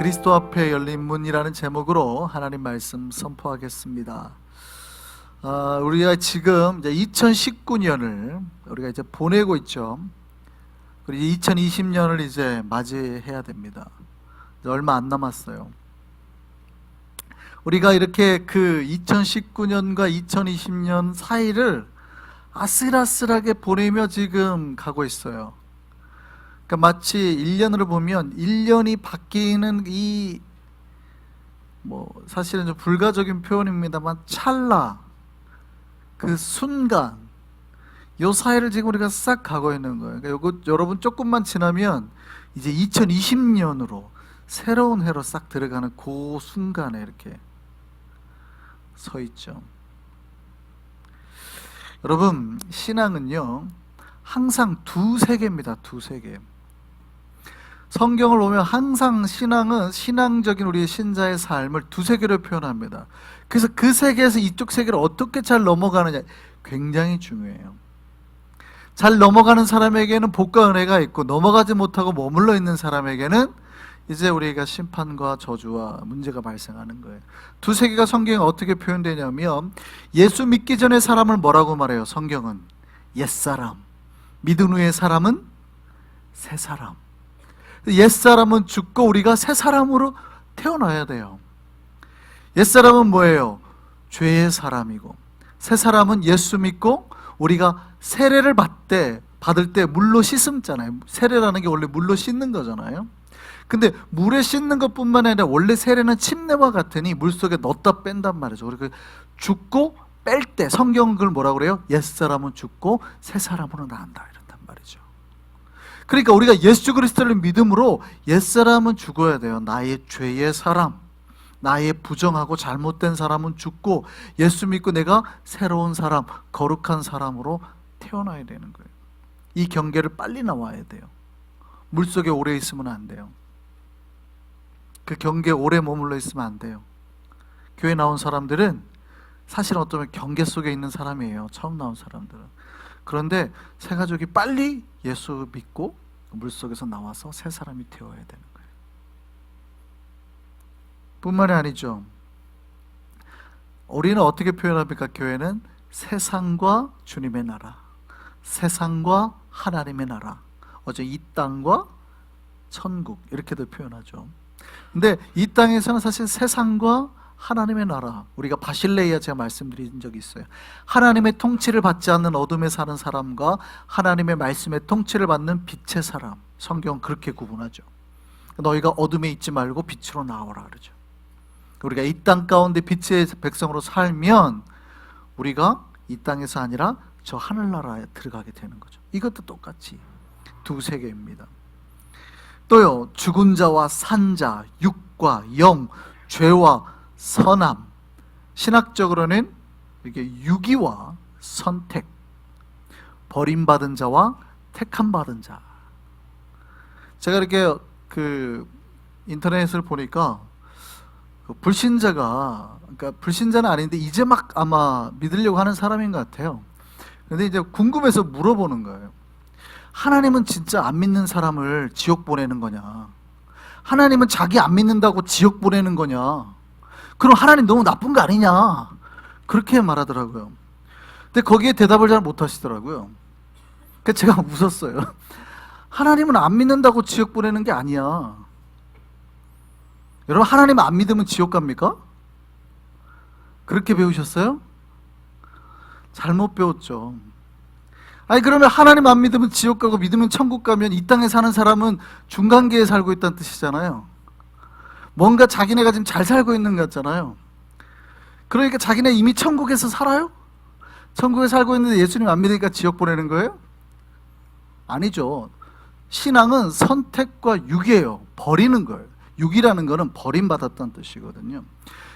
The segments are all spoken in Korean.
그리스도 앞에 열린 문이라는 제목으로 하나님 말씀 선포하겠습니다. 우리가 지금 이제 2019년을 우리가 이제 보내고 있죠. 그리고 2020년을 이제 맞이해야 됩니다. 이제 얼마 안 남았어요. 우리가 이렇게 그 2019년과 2020년 사이를 아슬아슬하게 보내며 지금 가고 있어요. 그러니까 마치 1년으로 보면 1년이 바뀌는 사실은 좀 불가적인 표현입니다만 찰나, 그 순간, 요 사이를 지금 우리가 싹 가고 있는 거예요. 그러니까 여러분 조금만 지나면 이제 2020년으로 새로운 해로 싹 들어가는 그 순간에 이렇게 서 있죠. 여러분, 신앙은요 항상 두 세계입니다. 두 세계. 성경을 보면 항상 신앙은 신앙적인 우리의 신자의 삶을 두 세계로 표현합니다. 그래서 그 세계에서 이쪽 세계를 어떻게 잘 넘어가느냐 굉장히 중요해요. 잘 넘어가는 사람에게는 복과 은혜가 있고, 넘어가지 못하고 머물러 있는 사람에게는 이제 우리가 심판과 저주와 문제가 발생하는 거예요. 두 세계가 성경에 어떻게 표현되냐면, 예수 믿기 전에 사람을 뭐라고 말해요? 성경은 옛사람, 믿은 후의 사람은 새사람. 옛사람은 죽고 우리가 새사람으로 태어나야 돼요. 옛사람은 뭐예요? 죄의 사람이고, 새사람은 예수 믿고 우리가 세례를 받을 때 물로 씻음잖아요. 세례라는 게 원래 물로 씻는 거잖아요. 근데 물에 씻는 것뿐만 아니라 원래 세례는 침례와 같으니 물속에 넣었다 뺀단 말이죠. 그리고 죽고 뺄 때 성경은 그걸 뭐라고 그래요? 옛사람은 죽고 새사람으로 나간다 이런단 말이죠. 그러니까 우리가 예수 그리스도를 믿음으로 옛사람은 죽어야 돼요. 나의 죄의 사람, 나의 부정하고 잘못된 사람은 죽고 예수 믿고 내가 새로운 사람, 거룩한 사람으로 태어나야 되는 거예요. 이 경계를 빨리 나와야 돼요. 물속에 오래 있으면 안 돼요. 그 경계에 오래 머물러 있으면 안 돼요. 교회 나온 사람들은 사실 어쩌면 경계 속에 있는 사람이에요. 처음 나온 사람들은. 그런데 새 가족이 빨리 예수 믿고 물속에서 나와서 새 사람이 되어야 되는 거예요. 뿐만이 아니죠. 우리는 어떻게 표현합니까? 교회는 세상과 주님의 나라, 세상과 하나님의 나라, 어제 이 땅과 천국 이렇게도 표현하죠. 근데 이 땅에서는 사실 세상과 하나님의 나라, 우리가 바실레이아 제가 말씀드린 적이 있어요. 하나님의 통치를 받지 않는 어둠에 사는 사람과 하나님의 말씀의 통치를 받는 빛의 사람, 성경은 그렇게 구분하죠. 너희가 어둠에 있지 말고 빛으로 나오라 그러죠. 우리가 이 땅 가운데 빛의 백성으로 살면 우리가 이 땅에서 아니라 저 하늘나라에 들어가게 되는 거죠. 이것도 똑같이 두 세계입니다. 또요, 죽은 자와 산 자, 육과 영, 죄와 선함, 신학적으로는 이게 유기와 선택, 버림받은 자와 택함받은 자. 제가 이렇게 인터넷을 보니까 불신자가, 그러니까 불신자는 아닌데 이제 막 아마 믿으려고 하는 사람인 것 같아요. 근데 이제 궁금해서 물어보는 거예요. 하나님은 진짜 안 믿는 사람을 지옥 보내는 거냐? 하나님은 자기 안 믿는다고 지옥 보내는 거냐? 그럼 하나님 너무 나쁜 거 아니냐? 그렇게 말하더라고요. 근데 거기에 대답을 잘 못 하시더라고요. 그래서 제가 웃었어요. 하나님은 안 믿는다고 지옥 보내는 게 아니야. 여러분, 하나님 안 믿으면 지옥 갑니까? 그렇게 배우셨어요? 잘못 배웠죠. 아니, 그러면 하나님 안 믿으면 지옥 가고 믿으면 천국 가면 이 땅에 사는 사람은 중간계에 살고 있다는 뜻이잖아요. 뭔가 자기네가 지금 잘 살고 있는 것 같잖아요. 그러니까 자기네 이미 천국에서 살아요? 천국에 살고 있는데 예수님 안 믿으니까 지옥 보내는 거예요? 아니죠. 신앙은 선택과 육이에요. 버리는 거예요. 육이라는 거는 버림받았다는 뜻이거든요.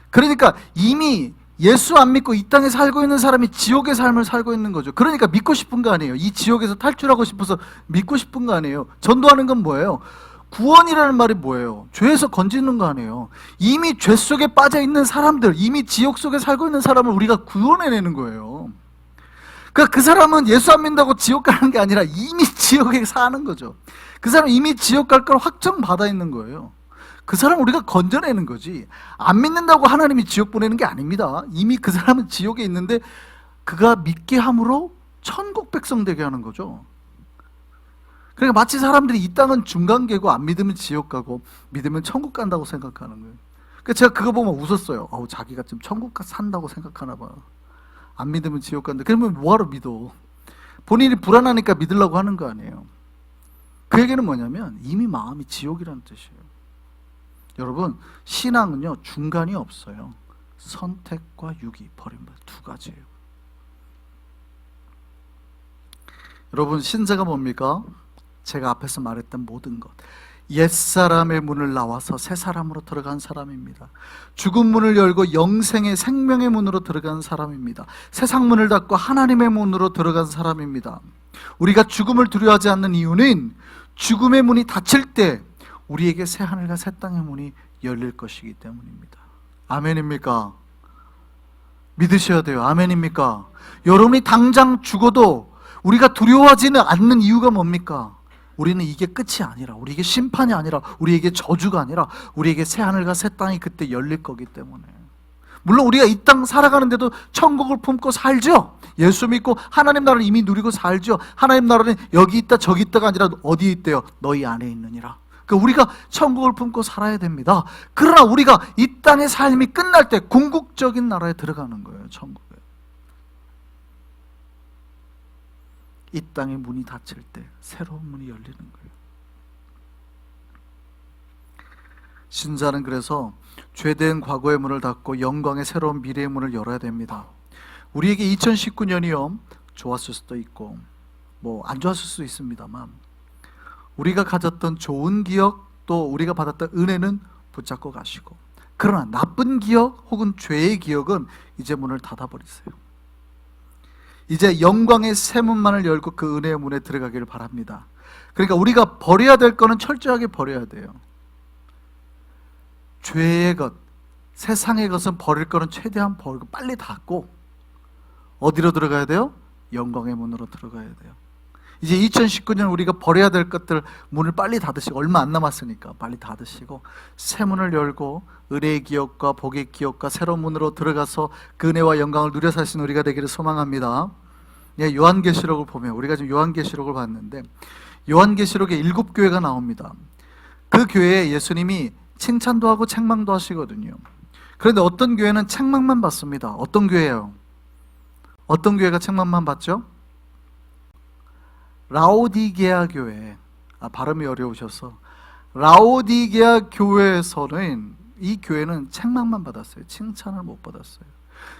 그러니까 이미 예수 안 믿고 이 땅에 살고 있는 사람이 지옥의 삶을 살고 있는 거죠. 그러니까 믿고 싶은 거 아니에요. 이 지옥에서 탈출하고 싶어서 믿고 싶은 거 아니에요. 전도하는 건 뭐예요? 구원이라는 말이 뭐예요? 죄에서 건지는 거 아니에요. 이미 죄 속에 빠져 있는 사람들, 이미 지옥 속에 살고 있는 사람을 우리가 구원해내는 거예요. 그러니까 그 사람은 예수 안 믿는다고 지옥 가는 게 아니라 이미 지옥에 사는 거죠. 그 사람은 이미 지옥 갈 걸 확정받아 있는 거예요. 그 사람 우리가 건져내는 거지. 안 믿는다고 하나님이 지옥 보내는 게 아닙니다. 이미 그 사람은 지옥에 있는데 그가 믿게 함으로 천국 백성 되게 하는 거죠. 그러니까 마치 사람들이 이 땅은 중간계고 안 믿으면 지옥 가고 믿으면 천국 간다고 생각하는 거예요. 그러니까 제가 그거 보면 웃었어요. 자기가 지금 천국 산다고 생각하나 봐. 안 믿으면 지옥 간다. 그러면 뭐하러 믿어? 본인이 불안하니까 믿으려고 하는 거 아니에요. 그 얘기는 뭐냐면 이미 마음이 지옥이라는 뜻이에요. 여러분, 신앙은요 중간이 없어요. 선택과 유기, 버림받 두 가지예요. 여러분, 신자가 뭡니까? 제가 앞에서 말했던 모든 것, 옛사람의 문을 나와서 새 사람으로 들어간 사람입니다. 죽은 문을 열고 영생의 생명의 문으로 들어간 사람입니다. 세상 문을 닫고 하나님의 문으로 들어간 사람입니다. 우리가 죽음을 두려워하지 않는 이유는 죽음의 문이 닫힐 때 우리에게 새 하늘과 새 땅의 문이 열릴 것이기 때문입니다. 아멘입니까? 믿으셔야 돼요. 아멘입니까? 여러분이 당장 죽어도 우리가 두려워하지는 않는 이유가 뭡니까? 우리는 이게 끝이 아니라, 우리에게 심판이 아니라, 우리에게 저주가 아니라 우리에게 새 하늘과 새 땅이 그때 열릴 거기 때문에. 물론 우리가 이 땅 살아가는데도 천국을 품고 살죠. 예수 믿고 하나님 나라를 이미 누리고 살죠. 하나님 나라는 여기 있다 저기 있다가 아니라 어디에 있대요? 너희 안에 있느니라. 그러니까 우리가 천국을 품고 살아야 됩니다. 그러나 우리가 이 땅의 삶이 끝날 때 궁극적인 나라에 들어가는 거예요. 천국에. 이 땅의 문이 닫힐 때 새로운 문이 열리는 거예요. 신자는 그래서 죄된 과거의 문을 닫고 영광의 새로운 미래의 문을 열어야 됩니다. 우리에게 2019년이요 좋았을 수도 있고 안 좋았을 수도 있습니다만 우리가 가졌던 좋은 기억 또 우리가 받았던 은혜는 붙잡고 가시고, 그러나 나쁜 기억 혹은 죄의 기억은 이제 문을 닫아버리세요. 이제 영광의 새 문만을 열고 그 은혜의 문에 들어가기를 바랍니다. 그러니까 우리가 버려야 될 거는 철저하게 버려야 돼요. 죄의 것, 세상의 것은 버릴 거는 최대한 버리고 빨리 닫고 어디로 들어가야 돼요? 영광의 문으로 들어가야 돼요. 이제 2019년 우리가 버려야 될 것들 문을 빨리 닫으시고, 얼마 안 남았으니까 빨리 닫으시고 새 문을 열고 은혜의 기억과 복의 기억과 새로운 문으로 들어가서 그 은혜와 영광을 누려 사시는 우리가 되기를 소망합니다. 요한계시록을 보면, 우리가 지금 요한계시록을 봤는데 요한계시록에 7교회가 나옵니다. 그 교회에 예수님이 칭찬도 하고 책망도 하시거든요. 그런데 어떤 교회는 책망만 받습니다. 어떤 교회예요? 어떤 교회가 책망만 받죠? 라오디게아 교회. 발음이 어려우셔서 라오디게아 교회에서는 이 교회는 책망만 받았어요. 칭찬을 못 받았어요.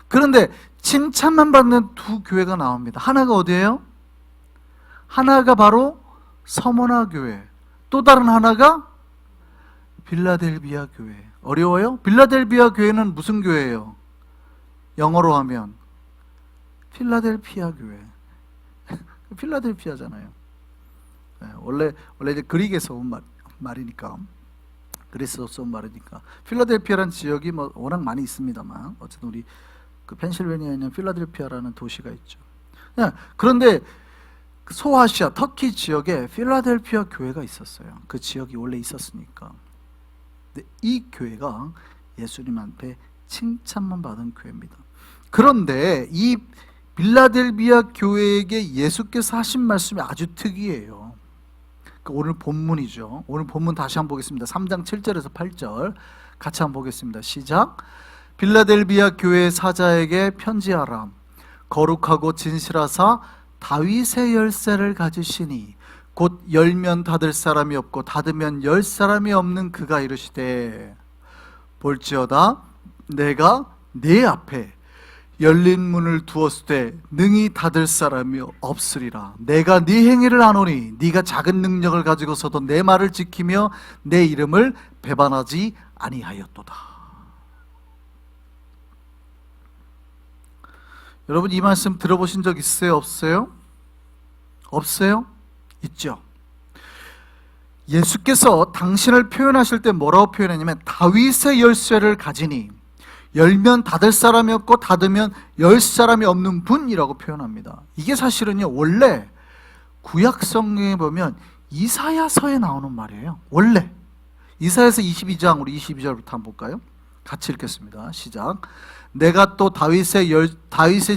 그런데 칭찬만 받는 두 교회가 나옵니다. 하나가 어디예요? 하나가 바로 서머나 교회, 또 다른 하나가 빌라델비아 교회. 어려워요? 빌라델비아 교회는 무슨 교회예요? 영어로 하면 필라델피아 교회. 필라델피아잖아요. 원래 이제 그릭에서 온 말이니까, 그리스에서 온 말이니까. 필라델피아라는 지역이 워낙 많이 있습니다만 어쨌든 우리 그 펜실베니아에 있는 필라델피아라는 도시가 있죠. 그런데 소아시아 터키 지역에 필라델피아 교회가 있었어요. 그 지역이 원래 있었으니까. 근데 이 교회가 예수님한테 칭찬만 받은 교회입니다. 그런데 이 빌라델비아 교회에게 예수께서 하신 말씀이 아주 특이해요. 오늘 본문이죠. 오늘 본문 다시 한번 보겠습니다. 3장 7절에서 8절 같이 한번 보겠습니다. 시작. 빌라델비아 교회 사자에게 편지하라. 거룩하고 진실하사 다윗의 열쇠를 가지시니 곧 열면 닫을 사람이 없고 닫으면 열 사람이 없는 그가 이르시되, 볼지어다 내가 네 앞에 열린 문을 두었을 때 능히 닫을 사람이 없으리라. 내가 네 행위를 아노니 네가 작은 능력을 가지고서도 내 말을 지키며 내 이름을 배반하지 아니하였도다. 여러분, 이 말씀 들어보신 적 있어요? 없어요? 없어요? 있죠. 예수께서 당신을 표현하실 때 뭐라고 표현했냐면 다윗의 열쇠를 가지니 열면 닫을 사람이 없고 닫으면 열 사람이 없는 분이라고 표현합니다. 이게 사실은요 원래 구약 성경에 보면 이사야서에 나오는 말이에요. 원래 이사야서 22장 우리 22절부터 한번 볼까요? 같이 읽겠습니다. 시작. 내가 또 다윗의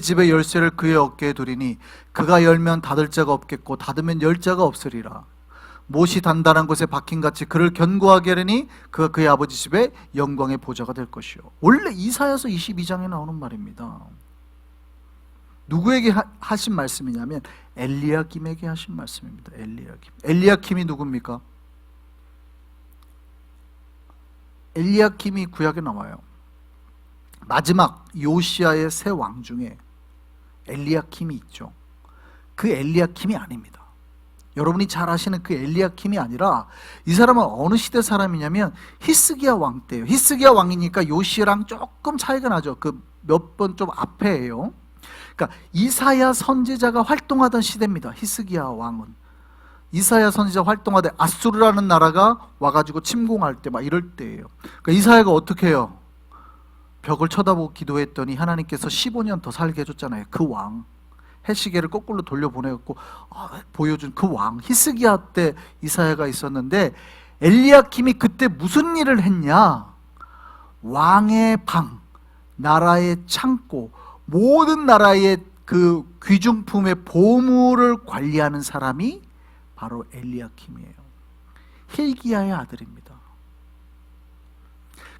집의 열쇠를 그의 어깨에 두리니 그가 열면 닫을 자가 없겠고 닫으면 열 자가 없으리라. 못이 단단한 곳에 박힌같이 그를 견고하게 하려니 그가 그의 아버지 집의 영광의 보좌가 될 것이요. 원래 이사야서 22장에 나오는 말입니다. 누구에게 하신 말씀이냐면 엘리야김에게 하신 말씀입니다. 엘리야김이 누굽니까? 엘리야김이 구약에 나와요. 마지막 요시야의 세 왕 중에 엘리야김이 있죠. 그 엘리야김이 아닙니다. 여러분이 잘 아시는 그 엘리야김이 아니라 이 사람은 어느 시대 사람이냐면 히스기야 왕 때예요. 히스기야 왕이니까 요시야랑 조금 차이가 나죠. 그 몇 번 좀 앞에예요. 그러니까 이사야 선지자가 활동하던 시대입니다. 히스기야 왕은 이사야 선지자 활동하되 아수르라는 나라가 와가지고 침공할 때 막 이럴 때예요. 그러니까 이사야가 어떻게 해요? 벽을 쳐다보고 기도했더니 하나님께서 15년 더 살게 해줬잖아요. 그 왕 해시계를 거꾸로 돌려보내갖고 보여준 그 왕 히스기야 때 이사야가 있었는데 엘리야김이 그때 무슨 일을 했냐? 왕의 방, 나라의 창고, 모든 나라의 그 귀중품의 보물을 관리하는 사람이 바로 엘리야김이에요. 힐기야의 아들입니다.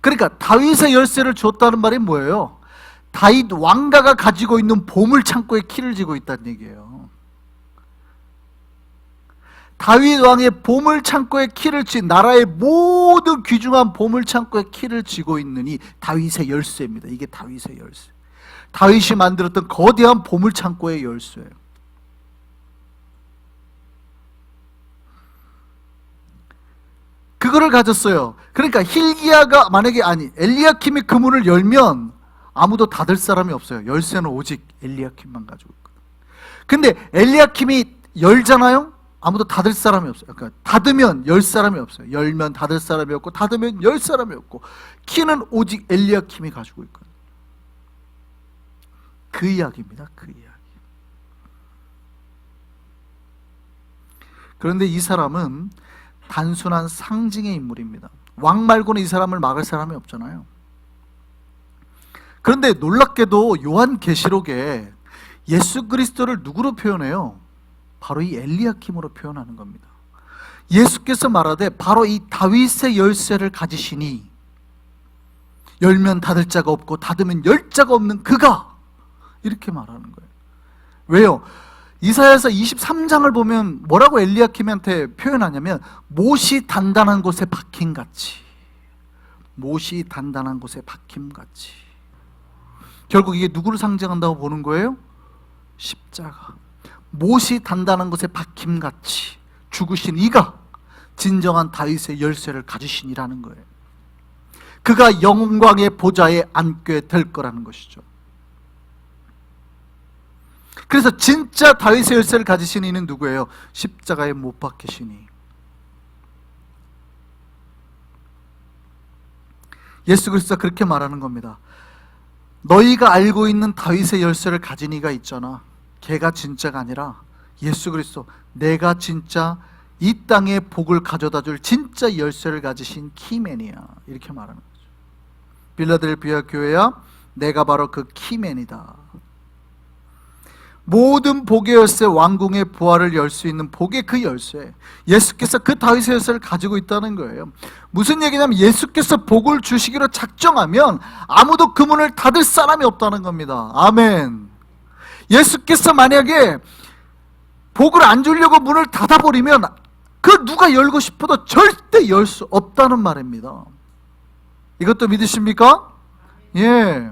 그러니까 다윗의 열쇠를 줬다는 말이 뭐예요? 다윗 왕가가 가지고 있는 보물 창고의 키를 쥐고 있다는 얘기예요. 다윗 왕의 보물 창고의 키를 쥔 나라의 모든 귀중한 보물 창고의 키를 쥐고 있는 이 다윗의 열쇠입니다. 이게 다윗의 열쇠. 다윗이 만들었던 거대한 보물 창고의 열쇠예요. 그거를 가졌어요. 그러니까 힐기야가 만약에 엘리야킴이 그 문을 열면 아무도 닫을 사람이 없어요. 열쇠는 오직 엘리야킴만 가지고 있거든요. 근데 엘리야킴이 열잖아요? 아무도 닫을 사람이 없어요. 그러니까 닫으면 열 사람이 없어요. 열면 닫을 사람이 없고 닫으면 열 사람이 없고 키는 오직 엘리야킴이 가지고 있거든요. 그 이야기입니다. 그 이야기. 그런데 이 사람은 단순한 상징의 인물입니다. 왕 말고는 이 사람을 막을 사람이 없잖아요. 그런데 놀랍게도 요한계시록에 예수 그리스도를 누구로 표현해요? 바로 이 엘리야킴으로 표현하는 겁니다. 예수께서 말하되 바로 이 다윗의 열쇠를 가지시니 열면 닫을 자가 없고 닫으면 열 자가 없는 그가, 이렇게 말하는 거예요. 왜요? 이사야서 23장을 보면 뭐라고 엘리야킴한테 표현하냐면 못이 단단한 곳에 박힘같이, 못이 단단한 곳에 박힘같이. 결국 이게 누구를 상징한다고 보는 거예요? 십자가. 못이 단단한 곳에 박힘같이 죽으신 이가 진정한 다윗의 열쇠를 가지시니라는 거예요. 그가 영광의 보좌에 앉게 될 거라는 것이죠. 그래서 진짜 다윗의 열쇠를 가지신 이는 누구예요? 십자가에 못 박히시니. 예수 그리스도가 그렇게 말하는 겁니다. 너희가 알고 있는 다윗의 열쇠를 가진 이가 있잖아. 걔가 진짜가 아니라 예수 그리스도, 내가 진짜 이 땅에 복을 가져다 줄 진짜 열쇠를 가지신 키맨이야, 이렇게 말하는 거죠. 빌라델피아 교회야, 내가 바로 그 키맨이다. 모든 복의 열쇠, 왕궁의 부활을 열 수 있는 복의 그 열쇠, 예수께서 그 다윗의 열쇠를 가지고 있다는 거예요. 무슨 얘기냐면 예수께서 복을 주시기로 작정하면 아무도 그 문을 닫을 사람이 없다는 겁니다. 아멘. 예수께서 만약에 복을 안 주려고 문을 닫아버리면 그 누가 열고 싶어도 절대 열 수 없다는 말입니다. 이것도 믿으십니까? 예.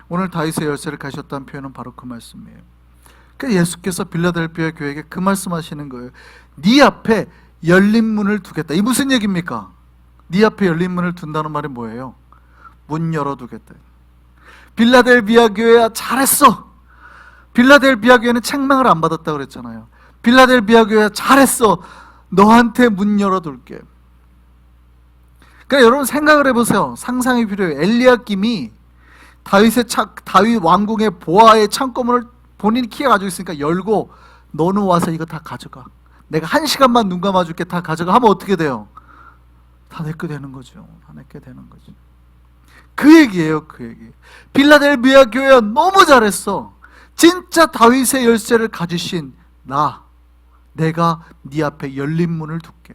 오늘 다윗의 열쇠를 가셨다는 표현은 바로 그 말씀이에요. 그래서 예수께서 빌라델피아 교회에게 그 말씀하시는 거예요. 네 앞에 열린 문을 두겠다. 이 무슨 얘기입니까? 네 앞에 열린 문을 둔다는 말이 뭐예요? 문 열어두겠다. 빌라델피아 교회야, 잘했어. 빌라델피아 교회는 책망을 안 받았다고 그랬잖아요. 빌라델피아 교회야, 잘했어. 너한테 문 열어둘게. 그러니까 여러분 생각을 해보세요. 상상이 필요해요. 엘리야김이 다윗 왕궁의 보아의 창고문을 본인이 키가 가지고 있으니까 열고, 너는 와서 이거 다 가져가. 내가 1시간만 눈 감아줄게, 다 가져가 하면 어떻게 돼요? 다 내게 되는 거죠. 다 내게 되는 거죠. 그 얘기예요. 그 얘기. 빌라델비아 교회가 너무 잘했어. 진짜 다윗의 열쇠를 가지신 내가 네 앞에 열린 문을 둘게.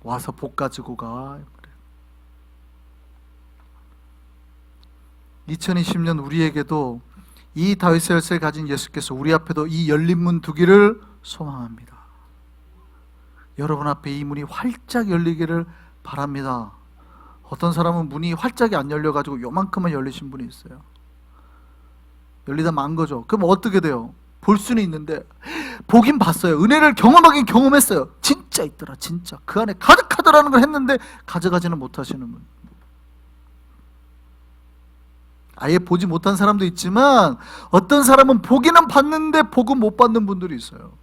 와서 복 가지고 가. 2020년 우리에게도 이 다윗의 열쇠를 가진 예수께서 우리 앞에도 이 열린 문 두기를 소망합니다. 여러분 앞에 이 문이 활짝 열리기를 바랍니다. 어떤 사람은 문이 활짝이 안 열려가지고 요만큼만 열리신 분이 있어요. 열리다 만 거죠. 그럼 어떻게 돼요? 볼 수는 있는데 보긴 봤어요. 은혜를 경험하긴 경험했어요. 진짜 있더라. 진짜 그 안에 가득하더라는 걸 했는데 가져가지는 못하시는 분. 아예 보지 못한 사람도 있지만 어떤 사람은 보기는 봤는데 복은 못 받는 분들이 있어요.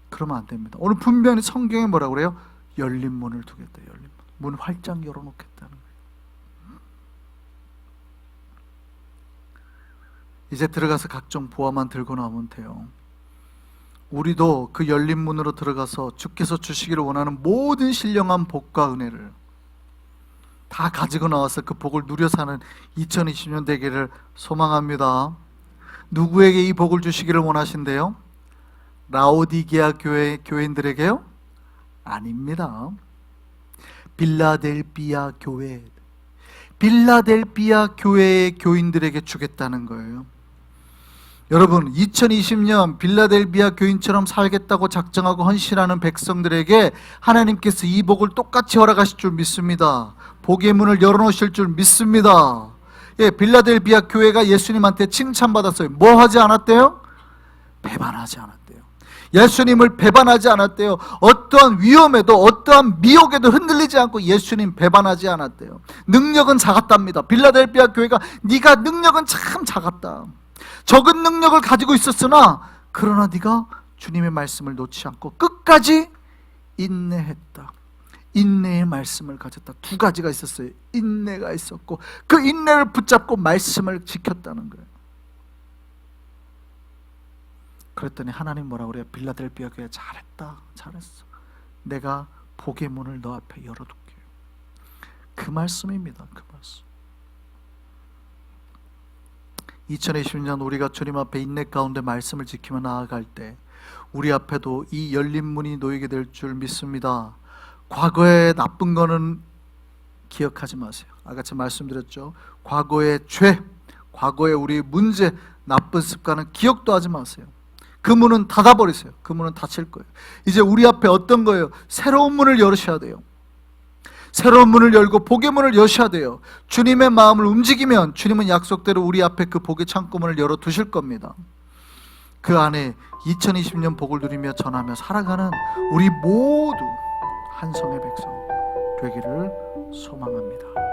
그러면 안 됩니다. 오늘 분명히 성경에 뭐라고 그래요? 열린 문을 두겠다. 열린 문 활짝 열어놓겠다는 거예요. 이제 들어가서 각종 보화만 들고 나오면 돼요. 우리도 그 열린 문으로 들어가서 주께서 주시기를 원하는 모든 신령한 복과 은혜를 다 가지고 나와서 그 복을 누려 사는 2020년 되기를 소망합니다. 누구에게 이 복을 주시기를 원하신대요? 라오디게아 교회 교인들에게요? 아닙니다. 빌라델비아 교회의 교인들에게 주겠다는 거예요. 여러분, 2020년 빌라델비아 교인처럼 살겠다고 작정하고 헌신하는 백성들에게 하나님께서 이 복을 똑같이 허락하실 줄 믿습니다. 복의 문을 열어놓으실 줄 믿습니다. 예, 빌라델비아 교회가 예수님한테 칭찬받았어요. 뭐 하지 않았대요? 배반하지 않았대요. 예수님을 배반하지 않았대요. 어떠한 위험에도 어떠한 미혹에도 흔들리지 않고 예수님 배반하지 않았대요. 능력은 작았답니다. 빌라델비아 교회가 네가 능력은 참 작았다. 적은 능력을 가지고 있었으나 그러나 네가 주님의 말씀을 놓지 않고 끝까지 인내했다. 인내의 말씀을 가졌다. 두 가지가 있었어요. 인내가 있었고 그 인내를 붙잡고 말씀을 지켰다는 거예요. 그랬더니 하나님 뭐라고 그래요? 빌라델비아 교회 잘했다. 잘했어. 내가 복의 문을 너 앞에 열어둘게. 그 말씀입니다. 그 말씀. 2020년 우리가 주님 앞에 인내 가운데 말씀을 지키며 나아갈 때 우리 앞에도 이 열린 문이 놓이게 될 줄 믿습니다. 과거의 나쁜 거는 기억하지 마세요. 아까 제가 말씀드렸죠. 과거의 죄, 과거의 우리 문제, 나쁜 습관은 기억도 하지 마세요. 그 문은 닫아버리세요. 그 문은 닫힐 거예요. 이제 우리 앞에 어떤 거예요? 새로운 문을 열으셔야 돼요. 새로운 문을 열고 복의 문을 여셔야 돼요. 주님의 마음을 움직이면 주님은 약속대로 우리 앞에 그 복의 창고문을 열어두실 겁니다. 그 안에 2020년 복을 누리며 전하며 살아가는 우리 모두 한성의 백성 되기를 소망합니다.